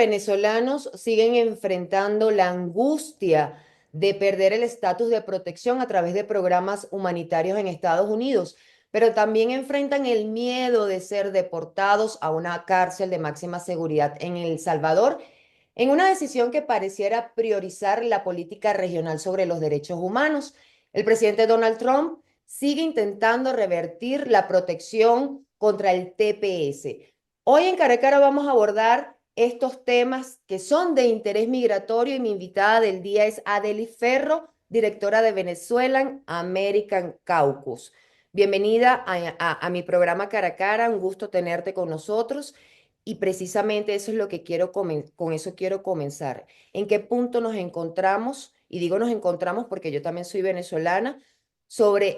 venezolanos siguen enfrentando la angustia de perder el estatus de protección a través de programas humanitarios en Estados Unidos, pero también enfrentan el miedo de ser deportados a una cárcel de máxima seguridad en El Salvador, en una decisión que pareciera priorizar la política regional sobre los derechos humanos. El presidente Donald Trump sigue intentando revertir la protección contra el TPS. Hoy en Caracara vamos a abordar estos temas que son de interés migratorio y mi invitada del día es Adely Ferro, directora de Venezuelan American Caucus. Bienvenida a mi programa Caracara, un gusto tenerte con nosotros y precisamente eso es lo que con eso quiero comenzar. ¿En qué punto nos encontramos? Y digo nos encontramos porque yo también soy venezolana sobre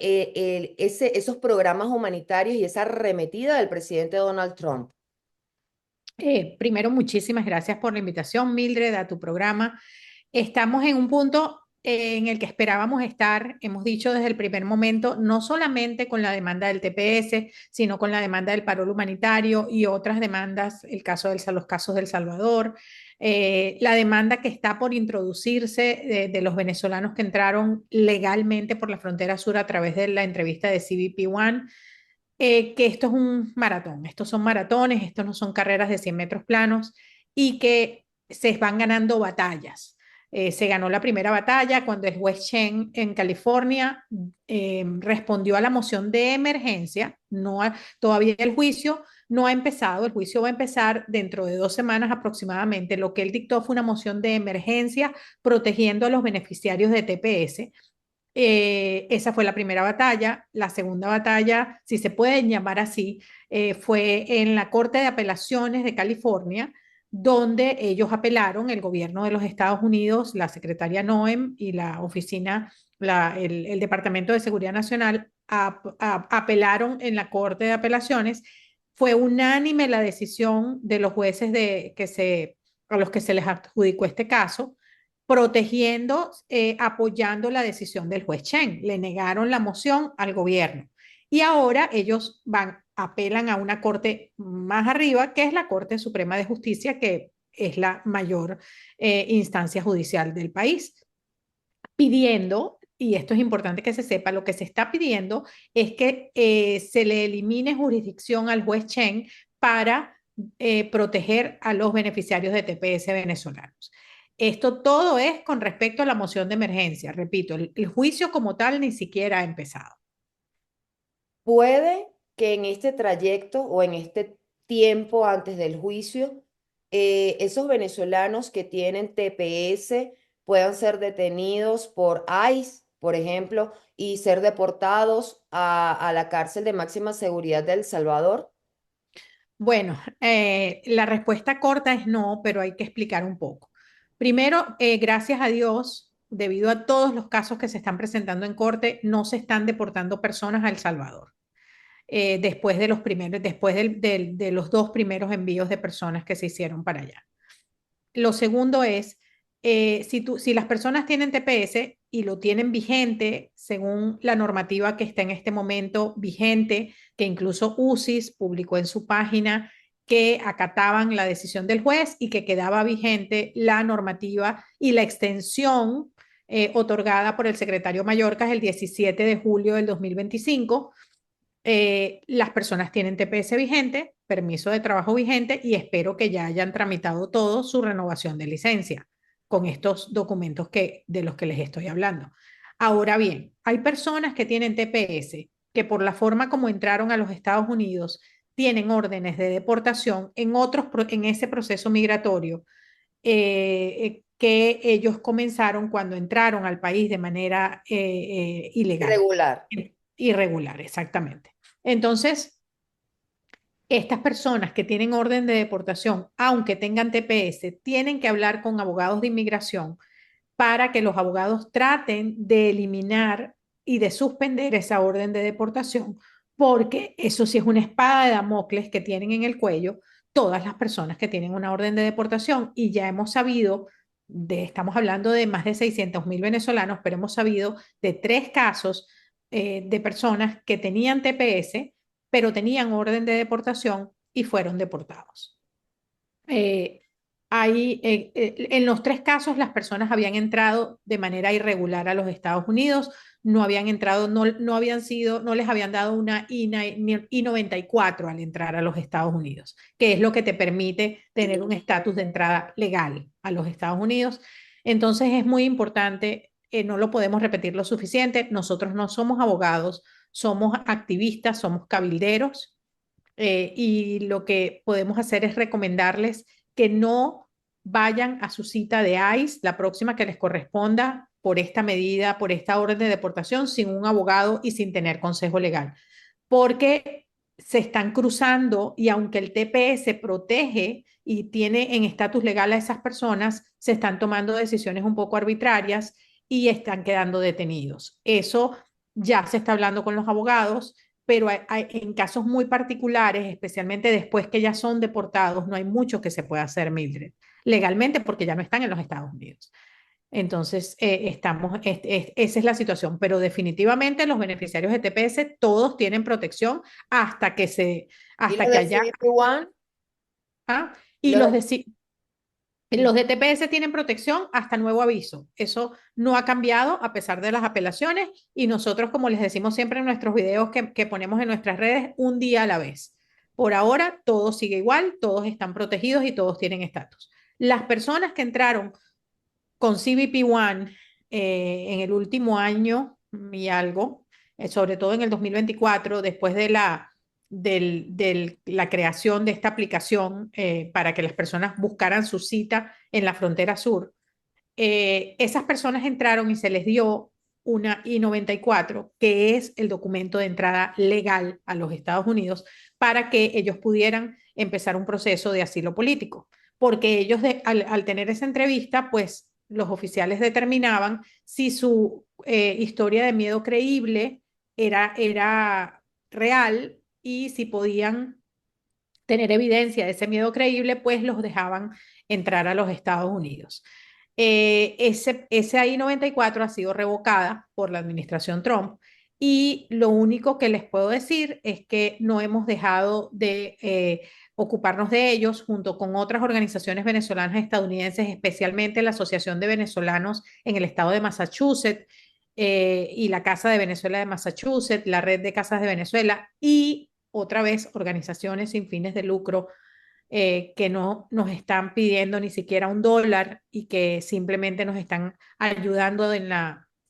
esos programas humanitarios y esa arremetida del presidente Donald Trump. Primero, muchísimas gracias por la invitación, Mildred, a tu programa. Estamos en un punto en el que esperábamos estar, hemos dicho desde el primer momento, no solamente con la demanda del TPS, sino con la demanda del paro humanitario y otras demandas, los casos del Salvador, la demanda que está por introducirse de los venezolanos que entraron legalmente por la frontera sur a través de la entrevista de CBP One, que esto es un maratón, estos son maratones, estos no son carreras de 100 metros planos y que se van ganando batallas. Se ganó la primera batalla cuando el juez Chen en California respondió a la moción de emergencia. Todavía el juicio no ha empezado, el juicio va a empezar dentro de 2 semanas aproximadamente. Lo que él dictó fue una moción de emergencia protegiendo a los beneficiarios de TPS. Esa fue la primera batalla. La segunda batalla, si se pueden llamar así, fue en la Corte de Apelaciones de California, donde ellos apelaron, el gobierno de los Estados Unidos, la secretaria Noem y la oficina, el Departamento de Seguridad Nacional, apelaron en la Corte de Apelaciones. Fue unánime la decisión de los jueces a los que se les adjudicó este caso protegiendo, apoyando la decisión del juez Chen. Le negaron la moción al gobierno. Y ahora ellos apelan a una corte más arriba, que es la Corte Suprema de Justicia, que es la mayor instancia judicial del país, pidiendo, y esto es importante que se sepa, lo que se está pidiendo es que se le elimine jurisdicción al juez Chen para proteger a los beneficiarios de TPS venezolanos. Esto todo es con respecto a la moción de emergencia. Repito, el juicio como tal ni siquiera ha empezado. Puede que en este trayecto o en este tiempo antes del juicio, esos venezolanos que tienen TPS puedan ser detenidos por ICE, por ejemplo, y ser deportados a la cárcel de máxima seguridad de El Salvador. Bueno, la respuesta corta es no, pero hay que explicar un poco. Primero, gracias a Dios, debido a todos los casos que se están presentando en corte, no se están deportando personas a El Salvador. Después de los primeros, de los dos primeros envíos de personas que se hicieron para allá. Lo segundo es, si las personas tienen TPS y lo tienen vigente según la normativa que está en este momento vigente, que incluso UCIS publicó en su página que acataban la decisión del juez y que quedaba vigente la normativa y la extensión otorgada por el secretario Mayorkas el 17 de julio del 2025. Las personas tienen TPS vigente, permiso de trabajo vigente y espero que ya hayan tramitado todo su renovación de licencia con estos documentos de los que les estoy hablando. Ahora bien, hay personas que tienen TPS que por la forma como entraron a los Estados Unidos tienen órdenes de deportación en ese proceso migratorio que ellos comenzaron cuando entraron al país de manera ilegal, Irregular. irregular, exactamente. Entonces, estas personas que tienen orden de deportación, aunque tengan TPS, tienen que hablar con abogados de inmigración para que los abogados traten de eliminar y de suspender esa orden de deportación, porque eso sí es una espada de Damocles que tienen en el cuello todas las personas que tienen una orden de deportación y ya hemos sabido, estamos hablando de más de 600.000 venezolanos, pero hemos sabido de 3 casos de personas que tenían TPS, pero tenían orden de deportación y fueron deportados. Eh, En los tres casos las personas habían entrado de manera irregular a los Estados Unidos, no habían entrado, no habían sido, no les habían dado una I-94 al entrar a los Estados Unidos, que es lo que te permite tener un estatus de entrada legal a los Estados Unidos. Entonces es muy importante, no lo podemos repetir lo suficiente, nosotros no somos abogados, somos activistas, somos cabilderos, y lo que podemos hacer es recomendarles que no vayan a su cita de ICE, la próxima que les corresponda por esta medida, por esta orden de deportación, sin un abogado y sin tener consejo legal, porque se están cruzando y aunque el TPS protege y tiene en estatus legal a esas personas, se están tomando decisiones un poco arbitrarias y están quedando detenidos. Eso ya se está hablando con los abogados, pero en casos muy particulares, especialmente después que ya son deportados, no hay mucho que se pueda hacer, Mildred, legalmente porque ya no están en los Estados Unidos. Entonces, esa es la situación, pero definitivamente los beneficiarios de TPS todos tienen protección hasta que Y los hasta que de haya, CBP One, ¿ah? Y los los de- de, los de TPS tienen protección hasta nuevo aviso. Eso no ha cambiado a pesar de las apelaciones y nosotros, como les decimos siempre en nuestros videos que ponemos en nuestras redes, un día a la vez. Por ahora, todo sigue igual, todos están protegidos y todos tienen estatus. Las personas que entraron con CBP One en el último año y algo, sobre todo en el 2024, después de la creación de esta aplicación para que las personas buscaran su cita en la frontera sur, esas personas entraron y se les dio una I-94, que es el documento de entrada legal a los Estados Unidos, para que ellos pudieran empezar un proceso de asilo político. Porque ellos, al tener esa entrevista, pues los oficiales determinaban si su historia de miedo creíble era real y si podían tener evidencia de ese miedo creíble, pues los dejaban entrar a los Estados Unidos. Ese I-94 ha sido revocada por la administración Trump y lo único que les puedo decir es que no hemos dejado de ocuparnos de ellos junto con otras organizaciones venezolanas estadounidenses, especialmente la Asociación de Venezolanos en el estado de Massachusetts y la Casa de Venezuela de Massachusetts, la Red de Casas de Venezuela y otra vez organizaciones sin fines de lucro que no nos están pidiendo ni siquiera $1 y que simplemente nos están ayudando en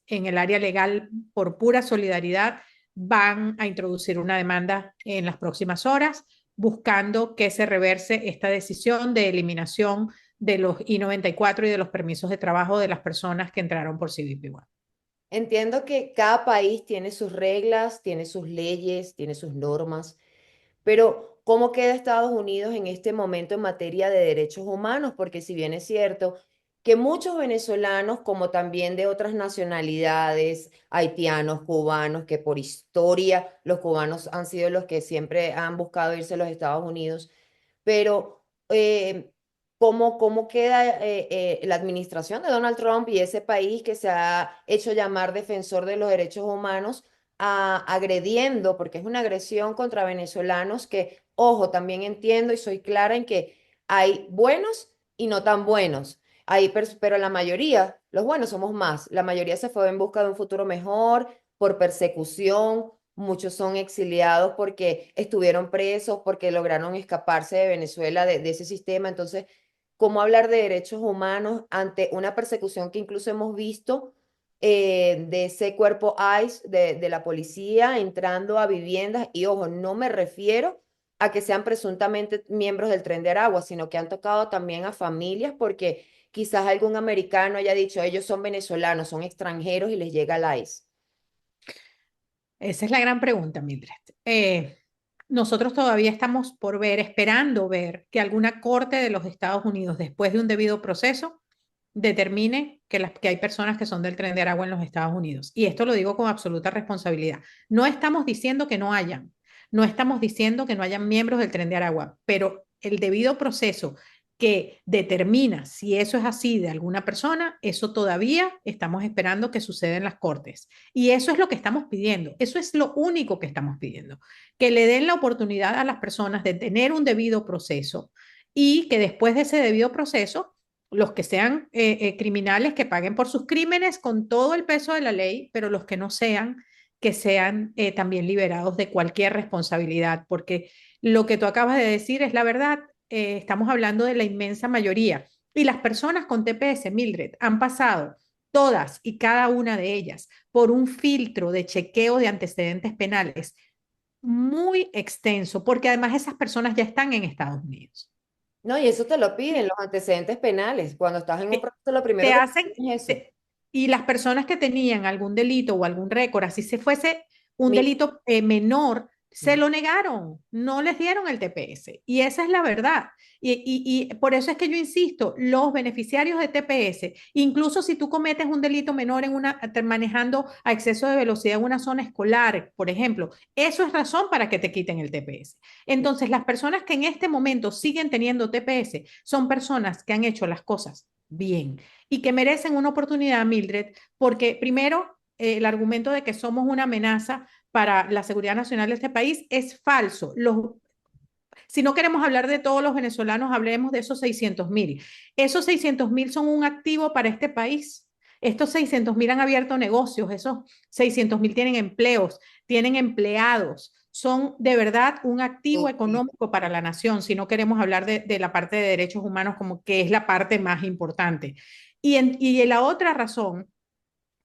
el área legal por pura solidaridad, van a introducir una demanda en las próximas horas buscando que se reverse esta decisión de eliminación de los I-94 y de los permisos de trabajo de las personas que entraron por CBP-1. entiendo que cada país tiene sus reglas, tiene sus leyes, tiene sus normas. Pero, ¿cómo queda Estados Unidos en este momento en materia de derechos humanos? Porque si bien es cierto que muchos venezolanos, como también de otras nacionalidades, haitianos, cubanos, que por historia los cubanos han sido los que siempre han buscado irse a los Estados Unidos, pero ¿cómo queda la administración de Donald Trump y ese país que se ha hecho llamar defensor de los derechos humanos, agrediendo, porque es una agresión contra venezolanos que, ojo, también entiendo y soy clara en que hay buenos y no tan buenos? Pero la mayoría, los buenos somos más, la mayoría se fue en busca de un futuro mejor, por persecución. Muchos son exiliados porque estuvieron presos, porque lograron escaparse de Venezuela, de ese sistema. Entonces, ¿cómo hablar de derechos humanos ante una persecución que incluso hemos visto de ese cuerpo ICE, de la policía, entrando a viviendas? Y ojo, no me refiero a que sean presuntamente miembros del Tren de Aragua, sino que han tocado también a familias porque quizás algún americano haya dicho, ellos son venezolanos, son extranjeros y les llega el ICE. Esa es la gran pregunta, Mildred. Nosotros todavía estamos por ver, esperando ver que alguna corte de los Estados Unidos, después de un debido proceso, determine que hay personas que son del Tren de Aragua en los Estados Unidos. Y esto lo digo con absoluta responsabilidad. No estamos diciendo que no hayan, no estamos diciendo que no hayan miembros del Tren de Aragua, pero el debido proceso que determina si eso es así de alguna persona, eso todavía estamos esperando que suceda en las cortes. Y eso es lo que estamos pidiendo, eso es lo único que estamos pidiendo, que le den la oportunidad a las personas de tener un debido proceso y que después de ese debido proceso, los que sean criminales que paguen por sus crímenes con todo el peso de la ley, pero los que no sean, que sean también liberados de cualquier responsabilidad, porque lo que tú acabas de decir es la verdad. Estamos hablando de la inmensa mayoría. Y las personas con TPS, Mildred, han pasado todas y cada una de ellas por un filtro de chequeo de antecedentes penales muy extenso, porque además esas personas ya están en Estados Unidos. No, y eso te lo piden, los antecedentes penales. Cuando estás en un Eh, proceso, lo primero Te que te hacen, piden es eso. y las personas que tenían algún delito o algún récord, así se fuese un Mira, delito menor, se lo negaron, no les dieron el TPS. Y esa es la verdad. Y por eso es que yo insisto, los beneficiarios de TPS, incluso si tú cometes un delito menor en manejando a exceso de velocidad en una zona escolar, por ejemplo, eso es razón para que te quiten el TPS. Entonces, las personas que en este momento siguen teniendo TPS son personas que han hecho las cosas bien y que merecen una oportunidad, Mildred, porque primero, el argumento de que somos una amenaza para la seguridad nacional de este país es falso. Si no queremos hablar de todos los venezolanos, hablemos de esos 600.000. Esos 600.000 son un activo para este país. Estos 600.000 han abierto negocios, esos 600.000 tienen empleos, tienen empleados, son de verdad un activo económico para la nación, si no queremos hablar de la parte de derechos humanos como que es la parte más importante. Y la otra razón,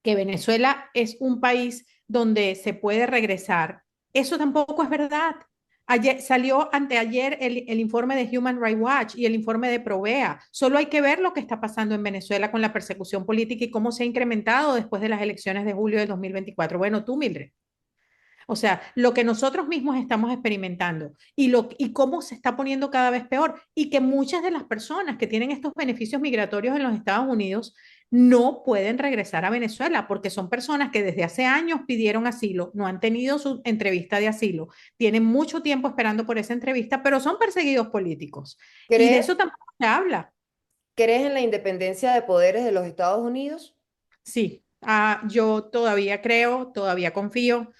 que Venezuela es un país donde se puede regresar, eso tampoco es verdad. Ayer, salió anteayer el informe de Human Rights Watch y el informe de Provea. Solo hay que ver lo que está pasando en Venezuela con la persecución política y cómo se ha incrementado después de las elecciones de julio de 2024. Bueno, tú, Mildred. O sea, lo que nosotros mismos estamos experimentando y cómo se está poniendo cada vez peor y que muchas de las personas que tienen estos beneficios migratorios en los Estados Unidos no pueden regresar a Venezuela porque son personas que desde hace años pidieron asilo, no han tenido su entrevista de asilo, tienen mucho tiempo esperando por esa entrevista, pero son perseguidos políticos. Y de ¿crees, eso tampoco se habla. crees en la independencia de poderes de los Estados Unidos? Sí, yo todavía creo, todavía confío.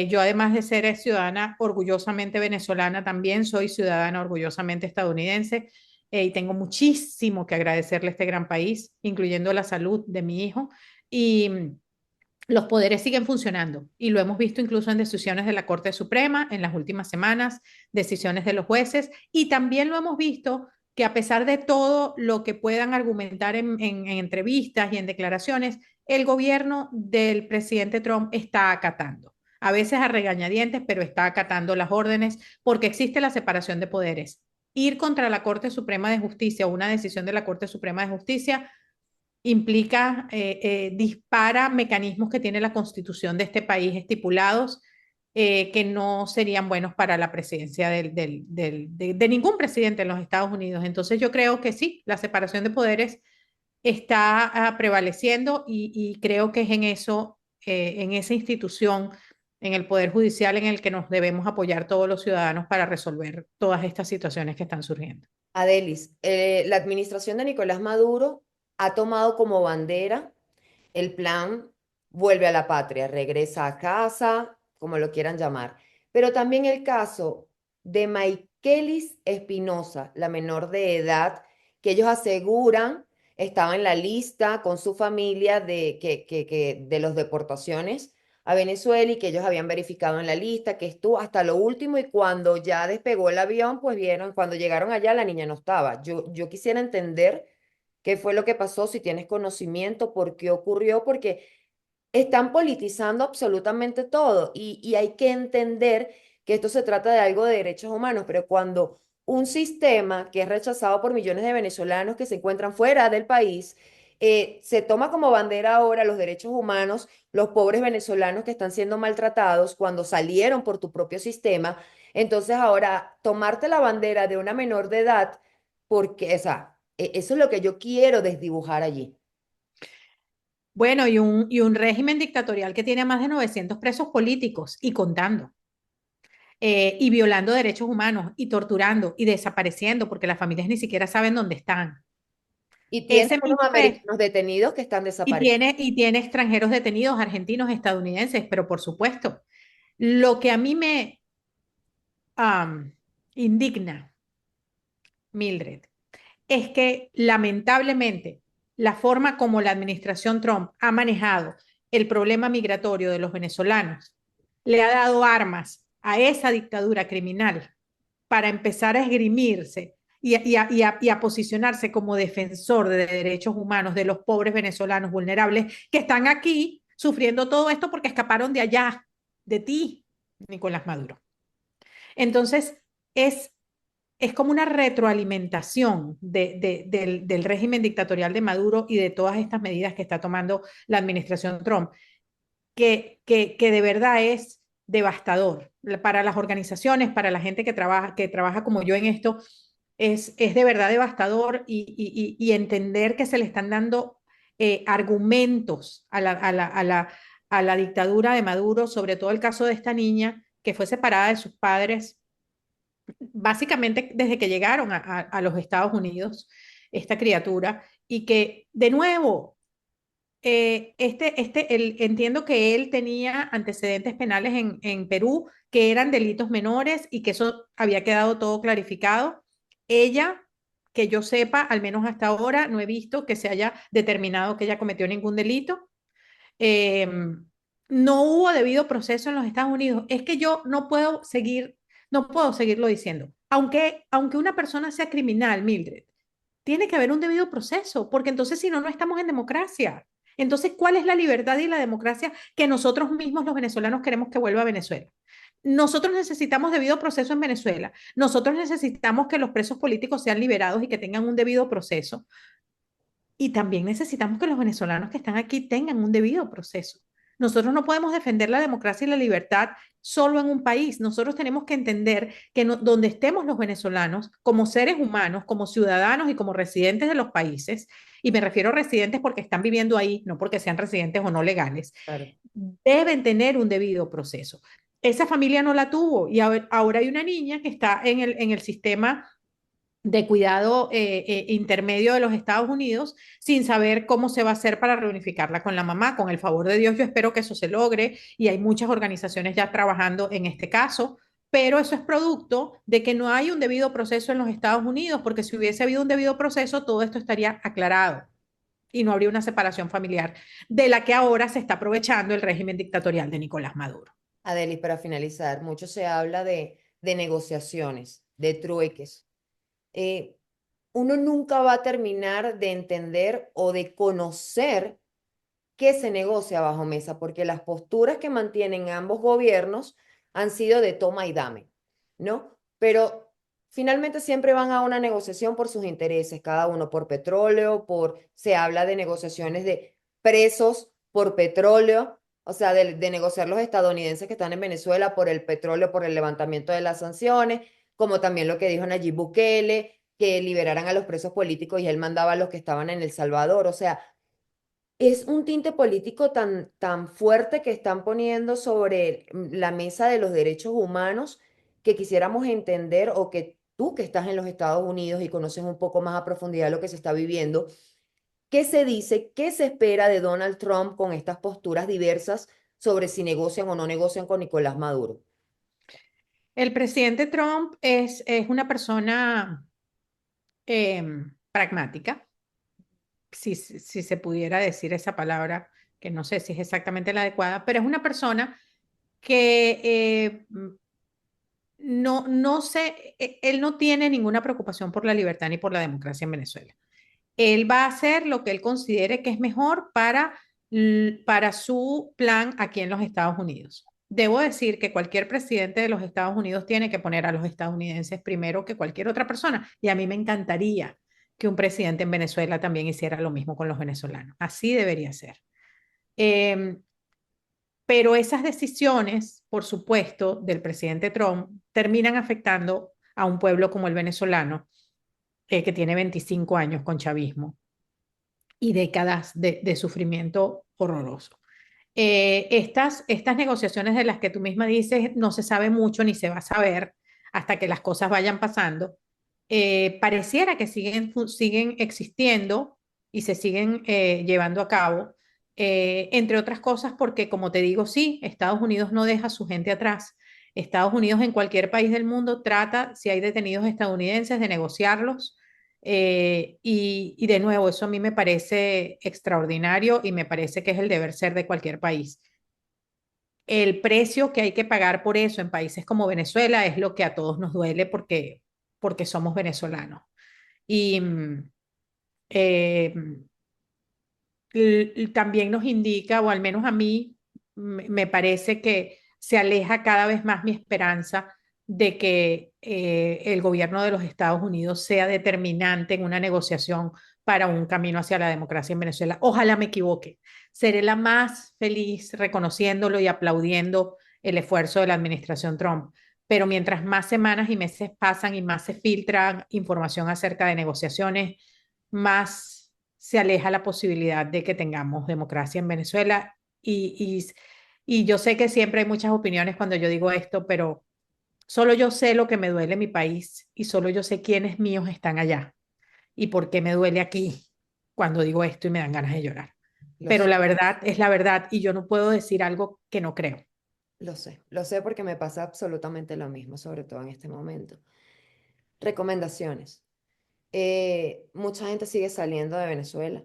Yo además de ser ciudadana orgullosamente venezolana, también soy ciudadana orgullosamente estadounidense y tengo muchísimo que agradecerle a este gran país, incluyendo la salud de mi hijo. Y los poderes siguen funcionando y lo hemos visto incluso en decisiones de la Corte Suprema en las últimas semanas, decisiones de los jueces y también lo hemos visto que a pesar de todo lo que puedan argumentar en entrevistas y en declaraciones, el gobierno del presidente Trump está acatando. A veces a regañadientes, pero está acatando las órdenes porque existe la separación de poderes. Ir contra la Corte Suprema de Justicia o una decisión de la Corte Suprema de Justicia implica, dispara mecanismos que tiene la constitución de este país estipulados que no serían buenos para la presidencia de ningún presidente en los Estados Unidos. Entonces yo creo que sí, la separación de poderes está prevaleciendo y creo que es en eso, en esa institución, en el Poder Judicial, en el que nos debemos apoyar todos los ciudadanos para resolver todas estas situaciones que están surgiendo. Adelis, la administración de Nicolás Maduro ha tomado como bandera el plan Vuelve a la Patria, regresa a casa, como lo quieran llamar. Pero también el caso de Maikelis Espinosa, la menor de edad, que ellos aseguran estaba en la lista con su familia de los deportaciones a Venezuela y que ellos habían verificado en la lista, que estuvo hasta lo último y cuando ya despegó el avión, pues vieron, cuando llegaron allá la niña no estaba. Yo quisiera entender qué fue lo que pasó, si tienes conocimiento, por qué ocurrió, porque están politizando absolutamente todo y hay que entender que esto se trata de algo de derechos humanos, pero cuando un sistema que es rechazado por millones de venezolanos que se encuentran fuera del país, se toma como bandera ahora los derechos humanos, los pobres venezolanos que están siendo maltratados cuando salieron por tu propio sistema, entonces ahora tomarte la bandera de una menor de edad, porque, o sea, eso es lo que yo quiero desdibujar allí. Bueno, y un régimen dictatorial que tiene a más de 900 presos políticos y contando, y violando derechos humanos y torturando y desapareciendo porque las familias ni siquiera saben dónde están. Y tiene Ese unos mismo americanos detenidos que están desaparecidos. y tiene extranjeros detenidos, argentinos, estadounidenses, pero por supuesto, lo que a mí me indigna Mildred, es que lamentablemente la forma como la administración Trump ha manejado el problema migratorio de los venezolanos le ha dado armas a esa dictadura criminal para empezar a esgrimirse y a posicionarse como defensor de derechos humanos de los pobres venezolanos vulnerables que están aquí sufriendo todo esto porque escaparon de allá, de ti, Nicolás Maduro. Entonces, es es como una retroalimentación del régimen dictatorial de Maduro y de todas estas medidas que está tomando la administración Trump, que de verdad es devastador para las organizaciones, para la gente que trabaja como yo en esto, es de verdad devastador y entender que se le están dando argumentos a la dictadura de Maduro, sobre todo el caso de esta niña que fue separada de sus padres básicamente desde que llegaron a los Estados Unidos, esta criatura, y que de nuevo, entiendo que él tenía antecedentes penales en Perú, que eran delitos menores y que eso había quedado todo clarificado. Ella, que yo sepa, al menos hasta ahora, no he visto que se haya determinado que ella cometió ningún delito. Eh, no hubo debido proceso en los Estados Unidos. Es que yo no puedo seguirlo diciendo. Aunque una persona sea criminal, Mildred, tiene que haber un debido proceso, porque entonces si no, no estamos en democracia. Entonces, ¿cuál es la libertad y la democracia que nosotros mismos los venezolanos queremos que vuelva a Venezuela? Nosotros necesitamos debido proceso en Venezuela. Nosotros necesitamos que los presos políticos sean liberados y que tengan un debido proceso. Y también necesitamos que los venezolanos que están aquí tengan un debido proceso. Nosotros no podemos defender la democracia y la libertad solo en un país. Nosotros tenemos que entender que donde estemos los venezolanos, como seres humanos, como ciudadanos y como residentes de los países, y me refiero a residentes porque están viviendo ahí, no porque sean residentes o no legales, Claro. deben tener un debido proceso. Esa familia no la tuvo y ahora hay una niña que está en el sistema de cuidado intermedio de los Estados Unidos sin saber cómo se va a hacer para reunificarla con la mamá. Con el favor de Dios, yo espero que eso se logre y hay muchas organizaciones ya trabajando en este caso, pero eso es producto de que no hay un debido proceso en los Estados Unidos, porque si hubiese habido un debido proceso, todo esto estaría aclarado y no habría una separación familiar de la que ahora se está aprovechando el régimen dictatorial de Nicolás Maduro. Adelis, para finalizar, mucho se habla de negociaciones, de trueques. Eh, Uno nunca va a terminar de entender o de conocer qué se negocia bajo mesa, porque las posturas que mantienen ambos gobiernos han sido de toma y dame, ¿no? Pero finalmente siempre van a una negociación por sus intereses, cada uno por petróleo, se habla de negociaciones de presos por petróleo, o sea, de negociar los estadounidenses que están en Venezuela por el petróleo, por el levantamiento de las sanciones, como también lo que dijo Nayib Bukele, que liberaran a los presos políticos y él mandaba a los que estaban en El Salvador, o sea, es un tinte político tan fuerte que están poniendo sobre la mesa de los derechos humanos que quisiéramos entender o que tú que estás en los Estados Unidos y conoces un poco más a profundidad lo que se está viviendo, ¿qué se dice, qué se espera de Donald Trump con estas posturas diversas sobre si negocian o no negocian con Nicolás Maduro? El presidente Trump es una persona pragmática, si se pudiera decir esa palabra, que no sé si es exactamente la adecuada, pero es una persona que no sé, él no tiene ninguna preocupación por la libertad ni por la democracia en Venezuela. Él va a hacer lo que él considere que es mejor para su plan aquí en los Estados Unidos. Debo decir que cualquier presidente de los Estados Unidos tiene que poner a los estadounidenses primero que cualquier otra persona. Y a mí me encantaría que un presidente en Venezuela también hiciera lo mismo con los venezolanos. Así debería ser. Eh, pero esas decisiones, por supuesto, del presidente Trump terminan afectando a un pueblo como el venezolano, que tiene 25 años con chavismo y décadas de sufrimiento horroroso. Estas negociaciones de las que tú misma dices no se sabe mucho ni se va a saber hasta que las cosas vayan pasando. Pareciera que siguen existiendo y se siguen llevando a cabo, entre otras cosas porque, como te digo, sí, Estados Unidos no deja a su gente atrás. Estados Unidos en cualquier país del mundo trata, si hay detenidos estadounidenses, de negociarlos. Y de nuevo, eso a mí me parece extraordinario y me parece que es el deber ser de cualquier país. El precio que hay que pagar por eso en países como Venezuela es lo que a todos nos duele porque somos venezolanos. Y eh, también nos indica, o al menos a mí, me parece que se aleja cada vez más mi esperanza de que el gobierno de los Estados Unidos sea determinante en una negociación para un camino hacia la democracia en Venezuela. Ojalá me equivoque. Seré la más feliz reconociéndolo y aplaudiendo el esfuerzo de la administración Trump. Pero mientras más semanas y meses pasan y más se filtra información acerca de negociaciones, más se aleja la posibilidad de que tengamos democracia en Venezuela. Y yo sé que siempre hay muchas opiniones cuando yo digo esto, pero solo yo sé lo que me duele en mi país y solo yo sé quiénes míos están allá y por qué me duele aquí cuando digo esto y me dan ganas de llorar. Lo Pero sé, la verdad es la verdad y yo no puedo decir algo que no creo. lo sé porque me pasa absolutamente lo mismo, sobre todo en este momento. Recomendaciones. Mucha gente sigue saliendo de Venezuela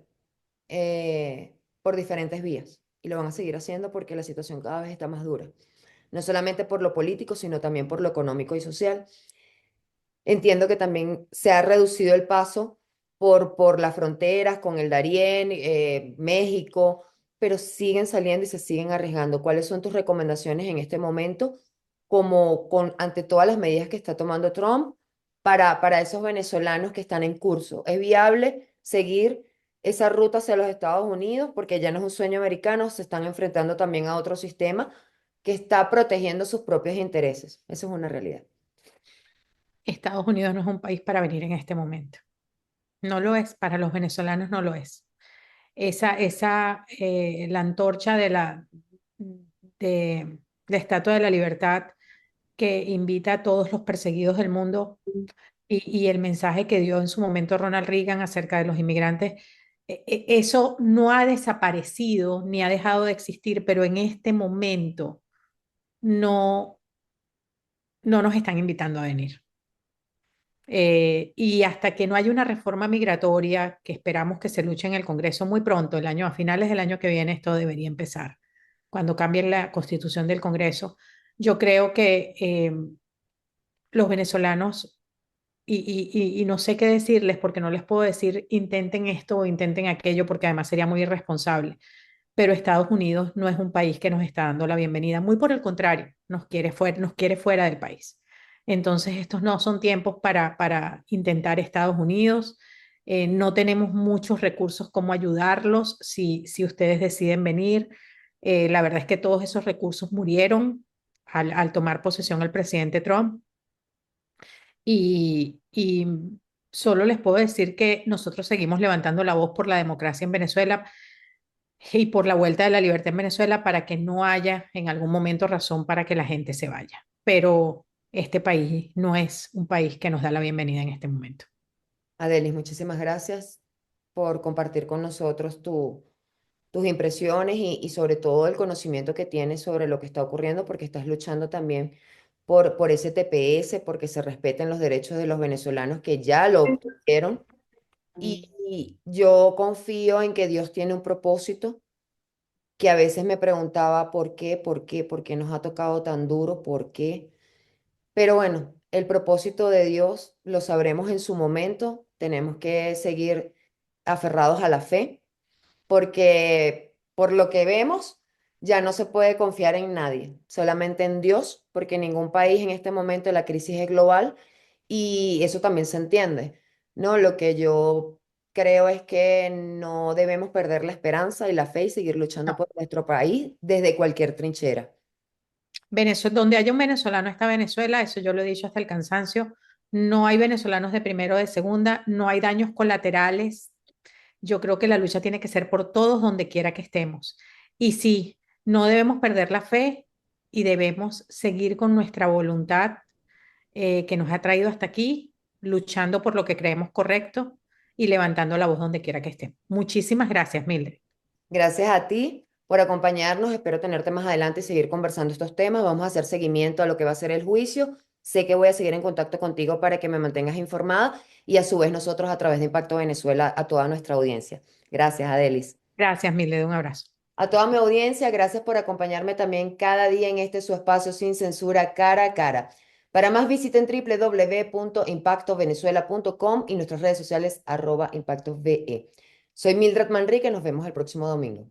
por diferentes vías y lo van a seguir haciendo porque la situación cada vez está más dura, no solamente por lo político, sino también por lo económico y social. Entiendo que también se ha reducido el paso por las fronteras con el Darién, México, pero siguen saliendo y se siguen arriesgando. ¿Cuáles son tus recomendaciones en este momento, como ante todas las medidas que está tomando Trump para esos venezolanos que están en curso? ¿Es viable seguir esa ruta hacia los Estados Unidos? Porque ya no es un sueño americano, se están enfrentando también a otro sistema que está protegiendo sus propios intereses. Eso es una realidad. Estados Unidos no es un país para venir en este momento. No lo es, para los venezolanos no lo es. La antorcha de la Estatua de la Libertad que invita a todos los perseguidos del mundo y el mensaje que dio en su momento Ronald Reagan acerca de los inmigrantes, eso no ha desaparecido ni ha dejado de existir, pero en este momento no, no nos están invitando a venir. Y hasta que no haya una reforma migratoria que esperamos que se luche en el Congreso muy pronto, a finales del año que viene, esto debería empezar, cuando cambie la constitución del Congreso, yo creo que los venezolanos, y no sé qué decirles porque no les puedo decir intenten esto o intenten aquello porque además sería muy irresponsable, pero Estados Unidos no es un país que nos está dando la bienvenida, muy por el contrario, nos quiere fuera del país. Entonces, estos no son tiempos para intentar Estados Unidos. No tenemos muchos recursos como ayudarlos si ustedes deciden venir. La verdad es que todos esos recursos murieron al tomar posesión el presidente Trump. Y solo les puedo decir que nosotros seguimos levantando la voz por la democracia en Venezuela y por la vuelta de la libertad en Venezuela para que no haya en algún momento razón para que la gente se vaya. Pero este país no es un país que nos da la bienvenida en este momento. Adelis, muchísimas gracias por compartir con nosotros tus impresiones y sobre todo el conocimiento que tienes sobre lo que está ocurriendo, porque estás luchando también por ese TPS, porque se respeten los derechos de los venezolanos que ya lo obtuvieron. Y yo confío en que Dios tiene un propósito, que a veces me preguntaba por qué nos ha tocado tan duro, por qué. Pero bueno, el propósito de Dios lo sabremos en su momento. Tenemos que seguir aferrados a la fe, porque por lo que vemos, ya no se puede confiar en nadie, solamente en Dios, porque ningún país en este momento la crisis es global y eso también se entiende, ¿no? Lo que yo creo es que no debemos perder la esperanza y la fe y seguir luchando No. por nuestro país desde cualquier trinchera. Venezuela, donde haya un venezolano está Venezuela, eso yo lo he dicho hasta el cansancio. No hay venezolanos de primero o de segunda, no hay daños colaterales. Yo creo que la lucha tiene que ser por todos donde quiera que estemos. Y sí, no debemos perder la fe y debemos seguir con nuestra voluntad que nos ha traído hasta aquí, luchando por lo que creemos correcto y levantando la voz donde quiera que estemos. Muchísimas gracias, Mildred. Gracias a ti por acompañarnos. Espero tenerte más adelante y seguir conversando estos temas. Vamos a hacer seguimiento a lo que va a ser el juicio. Sé que voy a seguir en contacto contigo para que me mantengas informada y a su vez nosotros a través de Impacto Venezuela a toda nuestra audiencia. Gracias, Adelis. Gracias, Mildred, un abrazo. A toda mi audiencia, gracias por acompañarme también cada día en este su espacio sin censura cara a cara. Para más visiten www.impactovenezuela.com y nuestras redes sociales @impactove. Soy Mildred Manrique, nos vemos el próximo domingo.